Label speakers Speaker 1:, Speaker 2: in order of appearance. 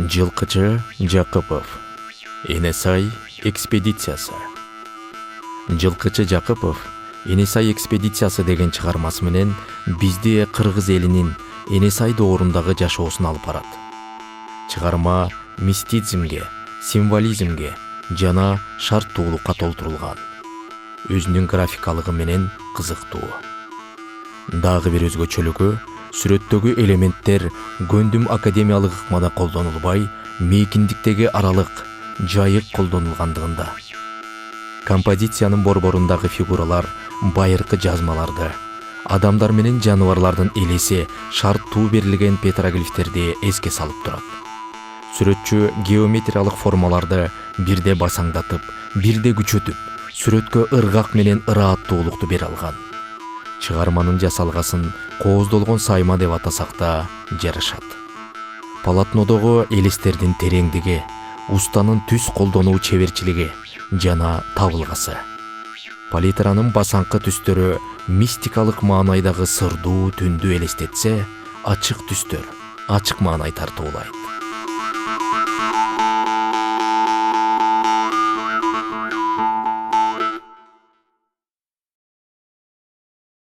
Speaker 1: Жылкычы Жакыпов. Энесай экспедициясы. Жылкычы Жакыпов Энесай экспедициясы деген чыгармасы менен бизди кыргыз элинин Энесай доорундагы жашоосун алып барат. Чыгарма мистицизмге, символизмге жана шарттуулукка толтурулган. Өзүнүн графикалыгы менен кызыктуу. Дагы бир өзгөчөлүгү, сүрөттөгү элементтер көндүм академиялык ыкмада колдонулбай, мейкиндиктеги аралык, жайык колдонулгандыгында. Композициянын борборундагы фигуралар байыркы жазмаларды, адамдар менен жаныбарлардын элеси шарттуу берилген петроглифтерди эске салып турат. Сүрөтчү геометриялык формаларды бирде басаңдатып, бирде күчөтүп, сүрөткө ыргак менен ырааттуулукту бере алган. Чыгарманын жасалгасын кооздолгон сайма деп атасак да жарашат. Полотнодогу элестердин тереңдиги, устанын түс колдонуу чеберчилиги жана табылгасы. Палитранын басаңкы түстөрү мистикалык маанайдагы сырдуу түндү элестетсе, ачык түстөр ачык маанай тартуулайт.